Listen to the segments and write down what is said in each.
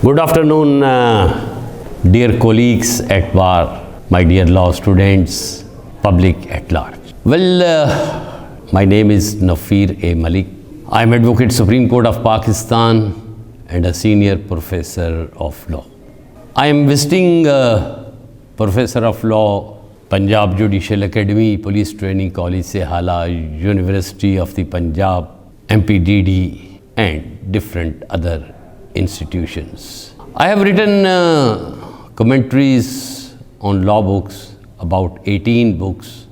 Good afternoon, dear colleagues at bar, my dear law students, public at large. My name is Nafir A. Malik. I am Advocate Supreme Court of Pakistan and a senior professor of law. I am visiting Professor of Law, Punjab Judicial Academy, Police Training College, Sehala, University of the Punjab, MPDD, and different other institutions. I have written commentaries on law books, about 18 books,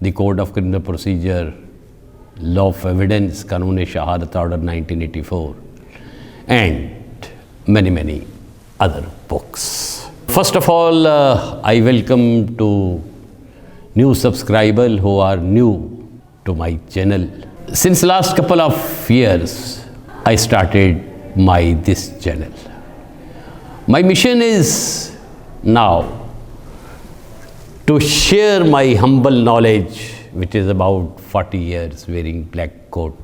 the Code of Criminal Procedure, Law of Evidence, Qanun-e-Shahadat Order 1984, and many other books. First of all, I welcome to new subscribers who are new to my channel. Since last couple of years, I started this channel. My mission is now to share my humble knowledge, which is about 40 years wearing black coat,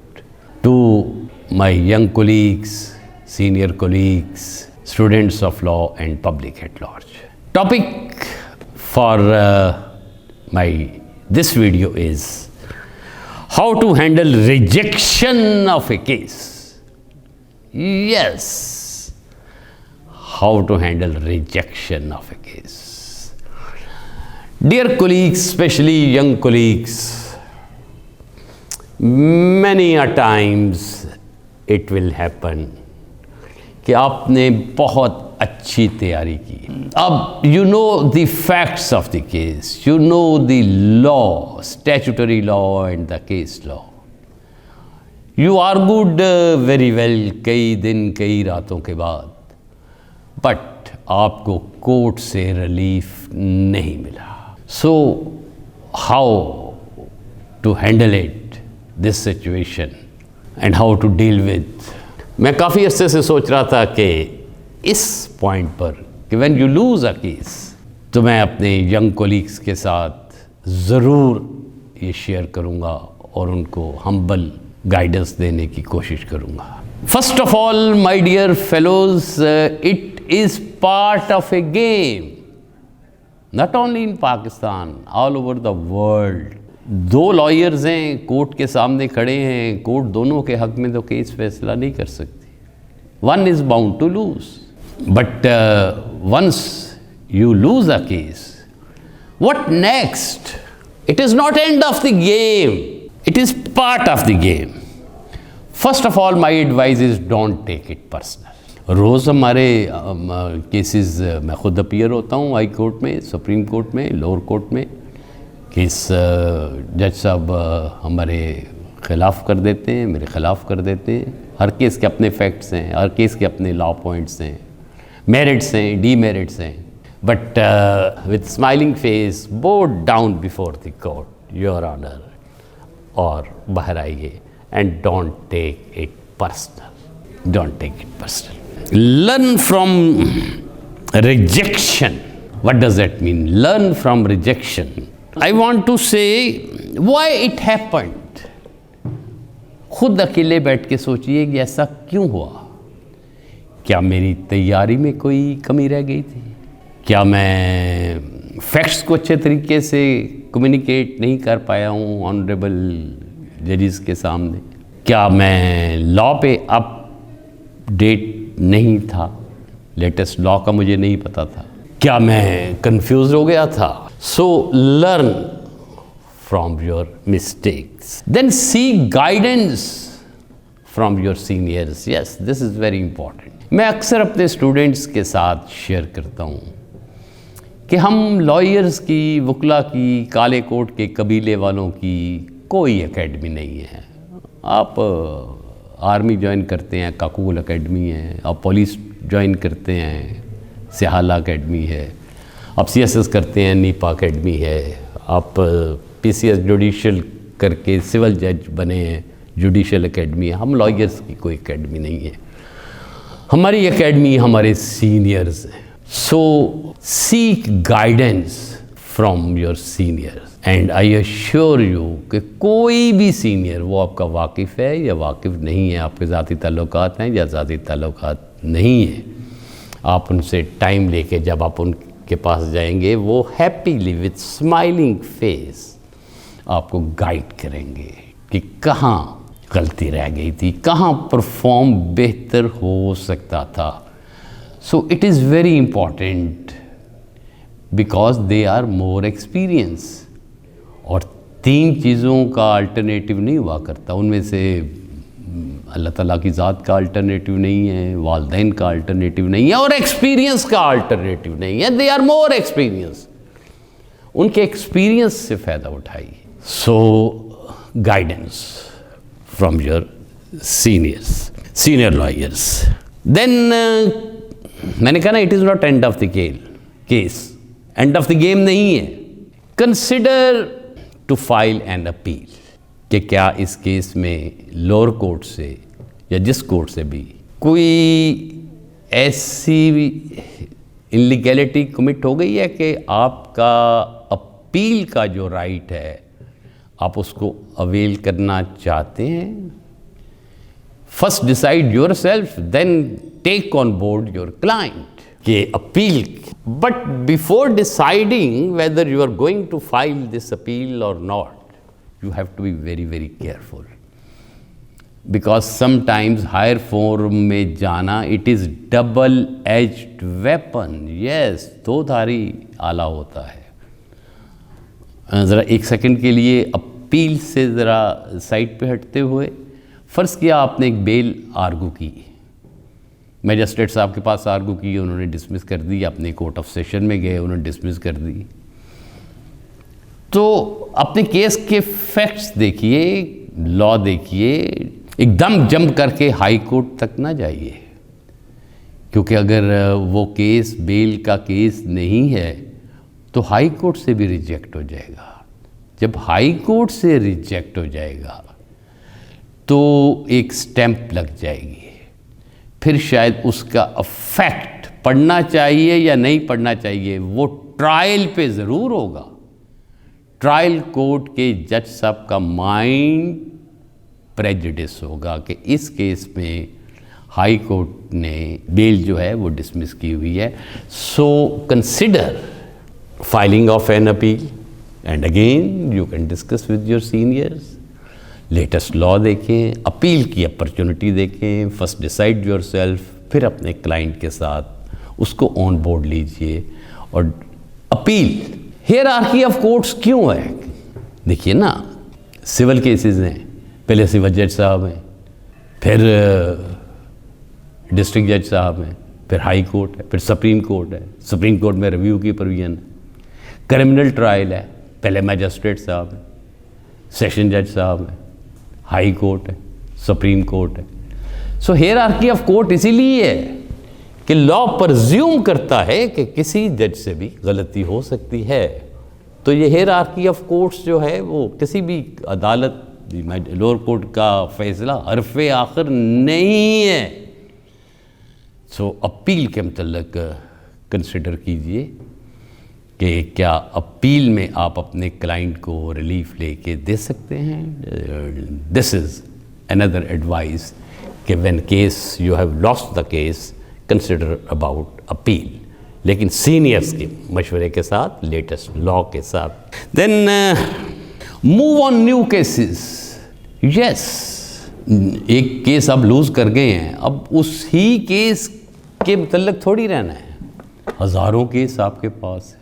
to my young colleagues, senior colleagues, students of law and public at large. Topic for this video is how to handle rejection of a case. Yes, how to handle rejection of a case. Dear colleagues, especially young colleagues, many a times it will happen कि आपने बहुत अच्छी तैयारी की. अब you know the facts of the case, you know the law, statutory law and the case law. You argued very well कई दिन कई रातों के बाद, बट आपको कोर्ट से रिलीफ नहीं मिला. So how to handle it, this situation, and how to deal with. मैं काफ़ी अरसे से सोच रहा था कि इस पॉइंट पर कि when you lose a case, तो मैं अपने यंग कोलीग्स के साथ ज़रूर ये शेयर करूँगा और उनको हम्बल गाइडेंस देने की कोशिश करूँगा. First of all my dear fellows, it is part of a game, not only in Pakistan, all over the world. दो लॉयर्स हैं, कोर्ट के सामने खड़े हैं, कोर्ट दोनों के हक में तो केस फैसला नहीं कर सकती. One is bound to lose, but once you lose a case, what next? It is not end of the game, it is part of the game. First of all, my advice is don't take it personal. रोज़ हमारे cases, मैं खुद appear होता हूँ high court में, supreme court में, lower court में. Case जज साहब हमारे ख़िलाफ़ कर देते हैं, मेरे ख़िलाफ़ कर देते हैं. हर केस के अपने फैक्ट्स हैं, हर केस के अपने लॉ पॉइंट्स हैं, मेरिट्स हैं, डीमेरिट्स हैं. But with smiling face bow down before the court, your honour, और बाहर आइए. And don't take it personal, don't take it personal. Learn from rejection. What does that mean, learn from rejection? I want to say why it happened. खुद अकेले बैठ के सोचिए कि ऐसा क्यों हुआ. क्या मेरी तैयारी में कोई कमी रह गई थी? क्या मैं फैक्ट्स को अच्छे तरीके से कम्युनिकेट नहीं कर पाया हूँ ऑनरेबल जजेस के सामने? क्या मैं लॉ पे अपडेट नहीं था, लेटेस्ट लॉ का मुझे नहीं पता था? क्या मैं कंफ्यूज हो गया था? So learn from your mistakes, then seek guidance from your seniors. Yes, this is very important. मैं अक्सर अपने स्टूडेंट्स के साथ शेयर करता हूँ कि हम लॉयर्स की, वकला की, काले कोट के कबीले वालों की कोई एकेडमी नहीं है. आप आर्मी ज्वाइन करते हैं, काकूल एकेडमी है. आप पुलिस ज्वाइन करते हैं, सेहाला एकेडमी है. आप सीएसएस करते हैं, नीपा एकेडमी है. आप पीसीएस जुडिशल करके सिविल जज बने हैं, जुडिशल एकेडमी है. हम लॉयर्स की कोई एकेडमी नहीं है. हमारी एकेडमी हमारे सीनियर्स हैं. So seek guidance from your seniors. And I assure you कि कोई भी सीनियर, वो आपका वाकिफ़ है या वाकिफ़ नहीं है, आपके ज़ाती ताल्लुकात हैं या ज़ाती ताल्लुकात नहीं है, आप उनसे टाइम लेके जब आप उनके पास जाएंगे, वो हैप्पीली विथ स्माइलिंग फेस आपको गाइड करेंगे कि कहाँ गलती रह गई थी, कहाँ परफॉर्म बेहतर हो सकता था। So it is very important because they are more experience. और 3 चीज़ों का अल्टरनेटिव नहीं हुआ करता, उनमें से अल्लाह ताला की ज़ात का अल्टरनेटिव नहीं है, वालदैन का अल्टरनेटिव नहीं है, और एक्सपीरियंस का अल्टरनेटिव नहीं है। दे आर मोर एक्सपीरियंस, उनके एक्सपीरियंस से फ़ायदा उठाइए। So guidance from your senior lawyers. Then मैंने कहा ना, it is not end of the case, end of the game नहीं है। Consider to file an appeal, कि क्या इस केस में लोअर कोर्ट से या जिस कोर्ट से भी कोई ऐसी इनलीगैलिटी कमिट हो गई है कि आपका अपील का जो राइट है आप उसको अवेल करना चाहते हैं। First decide yourself, then take on board your client के appeal. But before deciding whether you are going to file this appeal or not, you have to be very very careful, because sometimes higher forum में जाना it is double edged weapon. yes, 2 धारी आला होता है। ज़रा 1 second के लिए appeal से ज़रा साइड पे हटते हुए, फ़र्ज़ किया आपने एक बेल आर्गू की, मैजिस्ट्रेट साहब के पास आर्गू की, उन्होंने डिसमिस कर दी, अपने कोर्ट ऑफ सेशन में गए, उन्होंने डिसमिस कर दी। तो अपने केस के फैक्ट्स देखिए, लॉ देखिए, एकदम जंप करके हाई कोर्ट तक ना जाइए, क्योंकि अगर वो केस बेल का केस नहीं है तो हाई कोर्ट से भी रिजेक्ट हो जाएगा। जब हाई कोर्ट से रिजेक्ट हो जाएगा तो एक स्टैंप लग जाएगी, फिर शायद उसका इफेक्ट पढ़ना चाहिए या नहीं पढ़ना चाहिए वो ट्रायल पे ज़रूर होगा। ट्रायल कोर्ट के जज साहब का माइंड प्रेजुडिस होगा कि इस केस में हाई कोर्ट ने बेल जो है वो डिसमिस की हुई है। So consider filing of an appeal, and again you can discuss with your seniors. Latest law देखें, अपील की अपॉर्चुनिटी देखें, फर्स्ट डिसाइड योर सेल्फ, फिर अपने क्लाइंट के साथ उसको ऑन बोर्ड लीजिए। और अपील हियरार्की ऑफ कोर्ट्स क्यों है? देखिए ना, सिविल केसेस हैं, पहले सिविल जज साहब हैं, फिर डिस्ट्रिक्ट जज साहब हैं, फिर हाई कोर्ट है, फिर सुप्रीम कोर्ट है, सुप्रीम कोर्ट में रिव्यू की प्रोविजन है। क्रिमिनल ट्रायल है, पहले मैजिस्ट्रेट साहब हैं, सेशन जज साहब हैं, हाई कोर्ट है, सुप्रीम कोर्ट है। सो हियरार्की ऑफ कोर्ट इसीलिए है कि लॉ परज्यूम करता है कि किसी जज से भी गलती हो सकती है। तो ये हियरार्की ऑफ कोर्ट्स जो है वो किसी भी अदालत, लोअर कोर्ट का फैसला हरफ़े आखिर नहीं है। सो अपील के मतलब कंसिडर कीजिए कि क्या अपील में आप अपने क्लाइंट को रिलीफ लेके दे सकते हैं। दिस इज़ अनदर एडवाइस कि when case you have lost the case, consider about appeal, लेकिन सीनियर्स के मशवरे के साथ, लेटेस्ट लॉ के साथ। Then move on new cases. Yes, एक केस आप लूज़ कर गए हैं, अब उसी केस के मतलब थोड़ी रहना है, हज़ारों केस आपके पास है।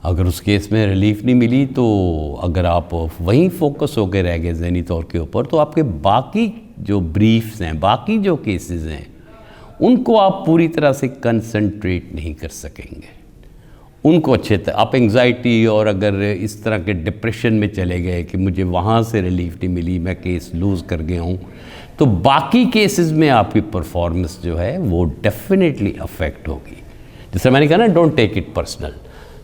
अगर उस केस में रिलीफ नहीं मिली तो अगर आप वहीं फोकस होकर रह गए ज़हनी तौर के ऊपर, तो आपके बाकी जो ब्रीफ्स हैं, बाकी जो केसेस हैं, उनको आप पूरी तरह से कंसंट्रेट नहीं कर सकेंगे। उनको अच्छे तरह आप एंग्जाइटी और अगर इस तरह के डिप्रेशन में चले गए कि मुझे वहाँ से रिलीफ नहीं मिली, मैं केस लूज़ कर गया हूँ, तो बाकी केसेस में आपकी परफॉर्मेंस जो है वो डेफिनेटली अफेक्ट होगी। जैसे मैंने कहा ना, don't take it personal.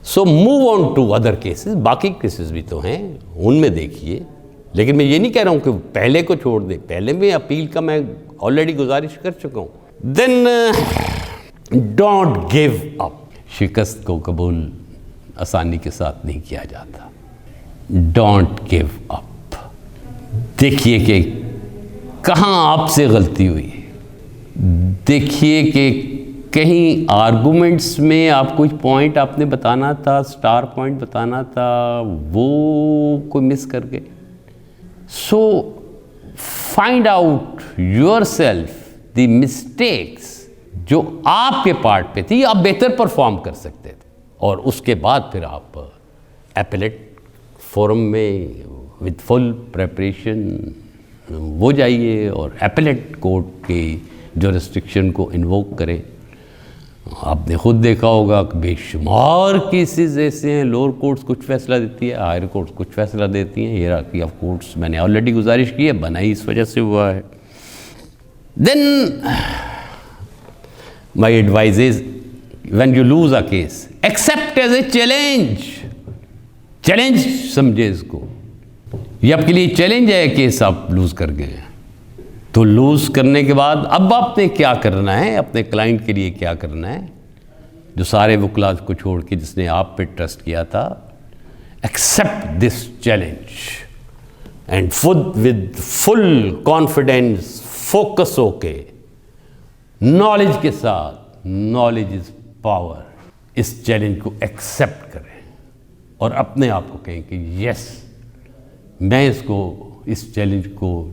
So move on to other cases. बाकी केसेस भी तो हैं, उनमें देखिए। लेकिन मैं ये नहीं कह रहा हूँ कि पहले को छोड़ दे, पहले में अपील का मैं ऑलरेडी गुजारिश कर चुका हूँ। Then don't give up. शिकस्त को कबूल आसानी के साथ नहीं किया जाता। Don't give up. देखिए कि कहाँ आपसे गलती हुई, देखिए कि कहीं आर्गुमेंट्स में आप कोई पॉइंट आपने बताना था, स्टार पॉइंट बताना था, वो कोई मिस कर गए। So find out yourself the mistakes जो आपके पार्ट पे थी, आप बेहतर परफॉर्म कर सकते थे, और उसके बाद फिर आप एपेलेट फोरम में विद फुल प्रेपरेशन वो जाइए और एपेलेट कोर्ट की जो रिस्ट्रिक्शन को इन्वोक करें। आपने खुद देखा होगा कि बेशुमार केसेस ऐसे हैं, लोअर कोर्ट्स कुछ फैसला देती है, हायर कोर्ट्स कुछ फैसला देती हैं। हियरार्की ऑफ कोर्ट्स मैंने ऑलरेडी गुजारिश की है, बनाई इस वजह से हुआ है। Then my advice is when you lose a case, accept as a challenge. Challenge समझे इसको, ये आपके लिए चैलेंज है, केस आप लूज कर गए। तो लूज करने के बाद अब आपने क्या करना है, अपने क्लाइंट के लिए क्या करना है, जो सारे वकला को छोड़ के जिसने आप पे ट्रस्ट किया था। Accept this challenge and with full confidence, focus होके, नॉलेज के साथ, नॉलेज इज पावर, इस चैलेंज को एक्सेप्ट करें और अपने आप को कहें कि यस, मैं इस चैलेंज को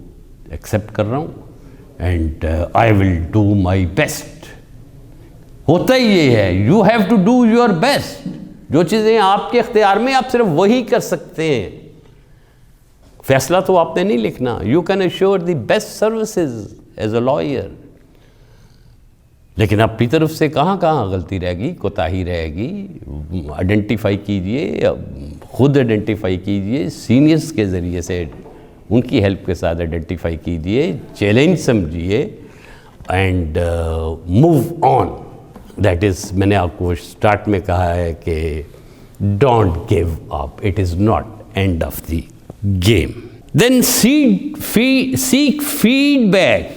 एक्सेप्ट कर रहा हूँ and I will do my best. होता ही ये है, you have to do your best. जो चीज़ें आपके इख्तियार में, आप सिर्फ वही कर सकते हैं। फैसला तो आपने नहीं लिखना। You can assure the best services as a lawyer, लेकिन अपनी तरफ से कहाँ कहाँ गलती रहेगी, कोताही रहेगी, आइडेंटिफाई कीजिए, खुद आइडेंटिफाई कीजिए, सीनियर्स के ज़रिए से उनकी हेल्प के साथ आइडेंटिफाई कीजिए, चैलेंज समझिए and move on. That is, मैंने आपको स्टार्ट में कहा है कि don't give up, it is not end of the game. Then seek feedback,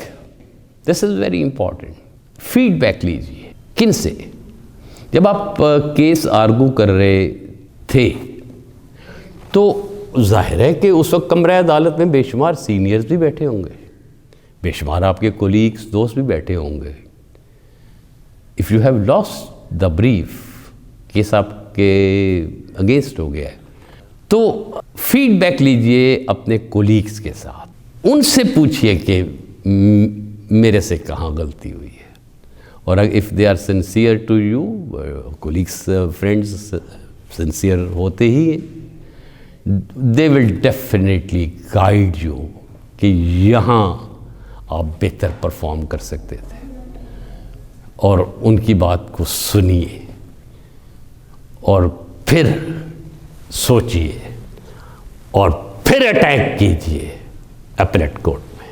this is very important. Feedback लीजिए। किन से? जब आप केस आर्गू कर रहे थे तो जाहिर है कि उस वक्त कमरा अदालत में बेशुमार सीनियर्स भी बैठे होंगे, बेशुमार आपके कोलीग्स, दोस्त भी बैठे होंगे। If you have lost the brief, case आपके अगेंस्ट हो गया है, तो फीडबैक लीजिए अपने कोलीग्स के साथ। उनसे पूछिए कि मेरे से कहाँ गलती हुई है, और if they are sincere to you, colleagues friends sincere होते ही हैं, they will definitely guide you कि यहाँ आप बेहतर परफॉर्म कर सकते थे, और उनकी बात को सुनिए और फिर सोचिए और फिर अटैक कीजिए एपेलेट कोर्ट में।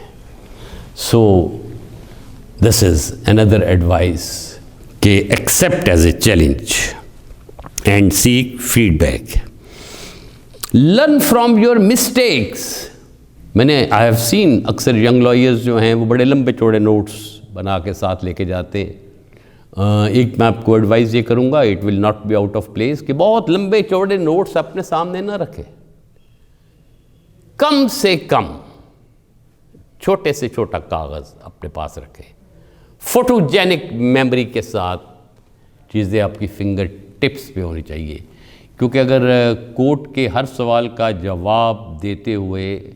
So this is another advice कि accept as a challenge and seek feedback. Learn from your mistakes. I have seen अक्सर यंग लॉयर्स जो हैं वो बड़े लंबे चौड़े नोट्स बना के साथ लेके जाते हैं। एक मैं आपको एडवाइस ये करूँगा, it will not be out of place, कि बहुत लंबे चौड़े नोट्स अपने सामने ना रखें। कम से कम छोटे से छोटा कागज़ अपने पास रखें। फोटोजेनिक मेमोरी के साथ चीज़ें आपकी फिंगर टिप्स पे होनी चाहिए, क्योंकि अगर कोर्ट के हर सवाल का जवाब देते हुए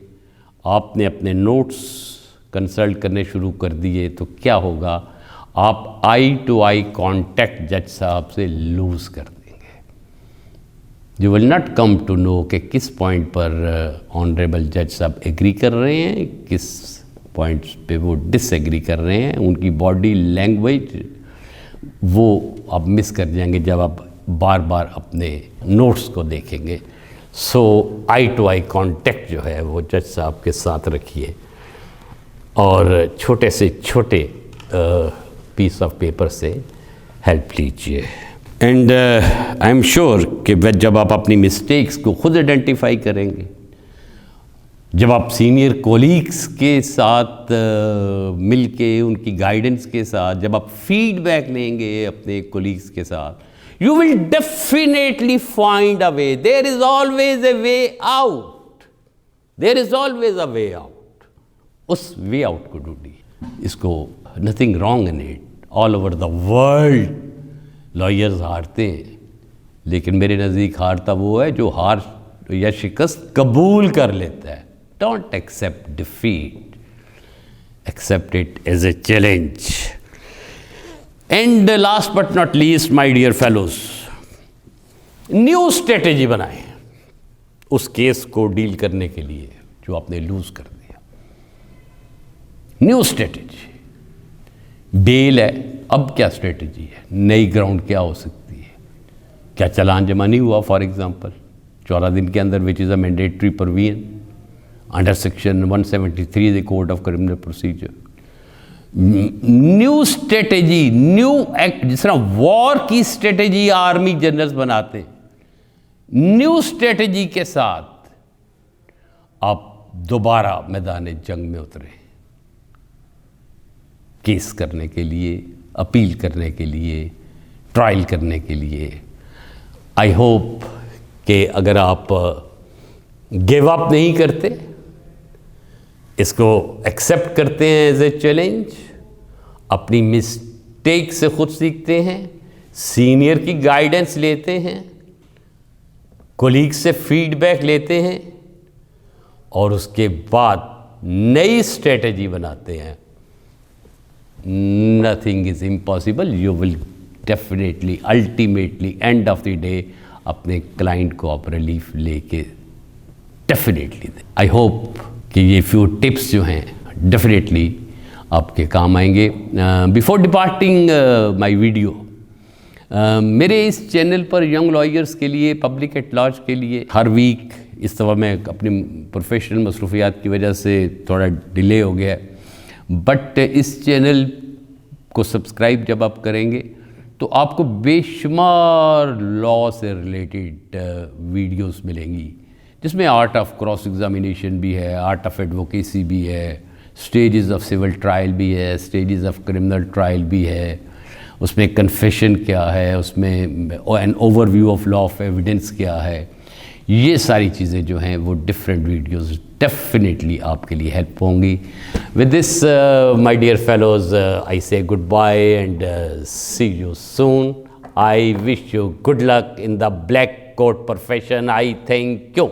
आपने अपने नोट्स कंसल्ट करने शुरू कर दिए तो क्या होगा, आप आई टू आई कांटेक्ट जज साहब से लूज़ कर देंगे। You will not come to know कि किस पॉइंट पर ऑनरेबल जज साहब एग्री कर रहे हैं, किस पॉइंट्स पे वो डिसएग्री कर रहे हैं। उनकी बॉडी लैंग्वेज वो आप मिस कर जाएंगे जब आप बार बार अपने नोट्स को देखेंगे। सो आई टू आई कांटेक्ट जो है वो जज साहब के साथ रखिए, और छोटे से छोटे पीस ऑफ पेपर से हेल्प लीजिए। एंड आई एम श्योर कि जब आप अपनी मिस्टेक्स को खुद आइडेंटिफाई करेंगे, जब आप सीनियर कोलीग्स के साथ मिलके उनकी गाइडेंस के साथ जब आप फीडबैक लेंगे अपने कोलीग्स के साथ, you will definitely find a way. There is always a way out. There is always a way out. उस वे आउट को ढूंढिए। इसको nothing wrong in it. All over the world lawyers हारते हैं, लेकिन मेरे नज़दीक हारता वो है जो हार या शिकस्त कबूल कर लेता है. Don't accept defeat, accept it as a challenge. And last but not least my dear fellows, new strategy बनाएं उस केस को डील करने के लिए जो आपने लूज कर दिया. New strategy. बेल है, अब क्या स्ट्रेटेजी है, नई ग्राउंड क्या हो सकती है. क्या चालान जमा नहीं हुआ फॉर एग्जांपल 14 दिन के अंदर, which is a mandatory provision under section 173 the code of criminal procedure. New strategy, new act. जिस तरह वॉर की स्ट्रेटेजी आर्मी जनरल्स बनाते, न्यू स्ट्रेटेजी के साथ आप दोबारा मैदान जंग में उतरे, केस करने के लिए, अपील करने के लिए, ट्रायल करने के लिए. आई होप कि अगर आप गिव अप नहीं करते, इसको एक्सेप्ट करते हैं एज ए चैलेंज, अपनी मिस्टेक से खुद सीखते हैं, सीनियर की गाइडेंस लेते हैं, कोलीग से फीडबैक लेते हैं और उसके बाद नई स्ट्रेटेजी बनाते हैं. Nothing is impossible. You will definitely ultimately and of the day अपने क्लाइंट को आप रिलीफ लेके डेफिनेटली दें. आई होप कि ये फ्यू टिप्स जो हैं डेफिनेटली आपके काम आएंगे. बिफोर डिपार्टिंग माय वीडियो, मेरे इस चैनल पर यंग लॉयर्स के लिए, पब्लिक एट लार्ज के लिए हर वीक, इस दफ़ा मैं अपनी प्रोफेशनल मसरूफियात की वजह से थोड़ा डिले हो गया, बट इस चैनल को सब्सक्राइब जब आप करेंगे तो आपको बेशुमार लॉ से रिलेटेड वीडियोस मिलेंगी, जिसमें आर्ट ऑफ क्रॉस एग्जामिनेशन भी है, आर्ट ऑफ एडवोकेसी भी है, स्टेजेस ऑफ सिविल ट्रायल भी है, स्टेजेस ऑफ क्रिमिनल ट्रायल भी है, उसमें कन्फेशन क्या है, उसमें an overview of law of evidence क्या है. ये सारी चीज़ें जो हैं वो डिफरेंट वीडियोस डेफिनेटली आपके लिए हेल्प होंगी. With this my dear fellows, I say goodbye and see you soon. I wish you good luck in the black coat profession. I thank you.